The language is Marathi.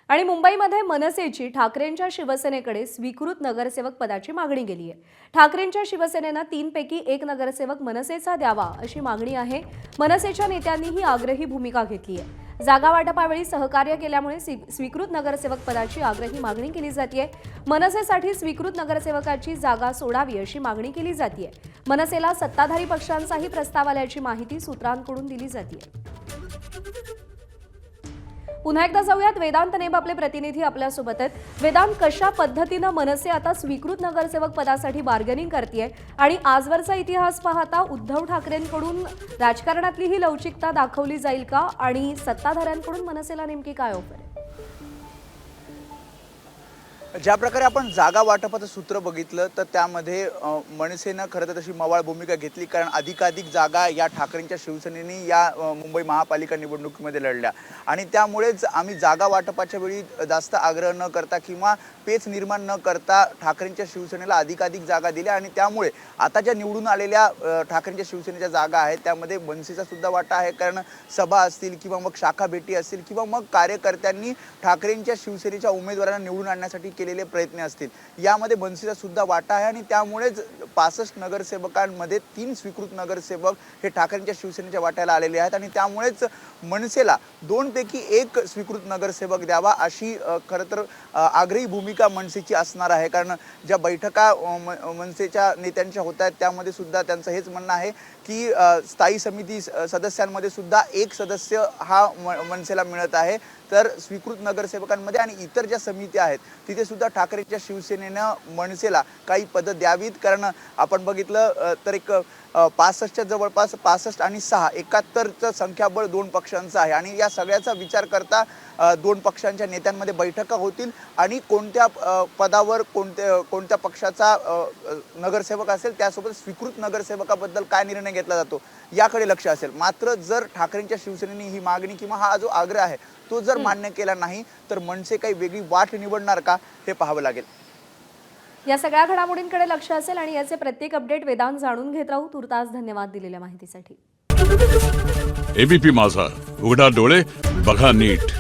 आणि मुंबईमध्ये मनसेची ठाकरेंच्या शिवसेनेकडे स्वीकृत नगरसेवक पदाची मागणी केली आहे। ठाकरेंच्या शिवसेनेनं 3 पैकी 1 नगरसेवक मनसेचा द्यावा अशी मागणी आहे। मनसेच्या नेत्यांनीही आग्रही भूमिका घेतली आहे। जागा वाटपावेळी सहकार्य केल्यामुळे स्वीकृत नगरसेवक पदाची आग्रही मागणी केली जाते। मनसेसाठी स्वीकृत नगरसेवकाची जागा सोडावी अशी मागणी केली जाते। मनसेला सत्ताधारी पक्षांचाही प्रस्ताव आल्याची माहिती सूत्रांकडून दिली जाते। पुन्हा एकदा जाऊयात वेदांत नेब आपले प्रतिनिधी आपल्यासोबत आहेत। वेदांत, कशा पद्धतीने मनसे आता स्वीकृत नगरसेवक पदासाठी बार्गेनिंग करतेय आणि आजवरचा इतिहास पाहता उद्धव ठाकरेंकडून राजकारणातली ही लवचिकता दाखवली जाईल का आणि सत्ताधाऱ्यांकडून मनसेला नेमकी काय ऑफर आहे? ज्या प्रकारे आपण जागा वाटपाचं सूत्र बघितलं तर त्यामध्ये मनसेनं खरं तर तशी मवाळ भूमिका घेतली, कारण अधिकाधिक जागा या ठाकरेंच्या शिवसेनेने या मुंबई महापालिका निवडणुकीमध्ये लढल्या आणि त्यामुळेच आम्ही जागा वाटपाच्या वेळी जास्त आग्रह न करता किंवा पेच निर्माण न करता ठाकरेंच्या शिवसेनेला अधिकाधिक जागा दिल्या आणि त्यामुळे आता ज्या निवडून आलेल्या ठाकरेंच्या शिवसेनेच्या जागा आहेत त्यामध्ये मनसेचा सुद्धा वाटा आहे, कारण सभा असतील किंवा मग शाखा भेटी असतील किंवा मग कार्यकर्त्यांनी ठाकरेंच्या शिवसेनेच्या उमेदवारांना निवडून आणण्यासाठी केलेले प्रयत्न असतील, यामध्ये मनसेचा सुद्धा वाटा आहे आणि त्यामुळेच 65 नगरसेवकांमध्ये 3 स्वीकृत नगरसेवक हे ठाकरेंच्या शिवसेनेच्या वाट्याला आलेले आहेत आणि त्यामुळेच मनसेला 2 पैकी 1 स्वीकृत नगरसेवक द्यावा अशी खरं तर आग्रही भूमिका मनसेची असणार आहे। कारण ज्या बैठका मनसेच्या नेत्यांच्या होत आहेत त्यामध्ये सुद्धा त्यांचं हेच म्हणणं आहे की स्थायी समिती सदस्यांमध्ये सुद्धा 1 सदस्य हा मनसेला मिळत आहे, तर स्वीकृत नगरसेवकांमध्ये आणि इतर ज्या समित्या आहेत तिथे सुद्धा ठाकरेंच्या शिवसेनेनं मनसेला काही पदं द्यावीत। कारण आपण बघितलं तर एक 65च्या जवळपास 65 आणि 6 71चं संख्याबळ 2 पक्षांचं आहे आणि या सगळ्याचा विचार करता 2 पक्षांच्या नेत्यांमध्ये बैठका होतील आणि कोणत्या पदावर कोणत्या पक्षाचा नगरसेवक असेल त्यासोबत स्वीकृत नगरसेवकाबद्दल काय निर्णय घेतला जातो याकडे लक्ष असेल। मात्र जर ठाकरेंच्या शिवसेनेने ही मागणी किंवा हा जो आग्रह आहे तो जर मान्य केला नाही तर मनसे काही वेगळी वाट निवडणार का हे पाहावं लागेल। या सगळ्या घडामोडींकडे लक्ष असेल आणि याचे प्रत्येक अपडेट वेदांत जाणून घेत राहू। तुर्तास धन्यवाद दिलेल्या माहितीसाठी। एबीपी माझा, उघडा डोळे बघा नीट।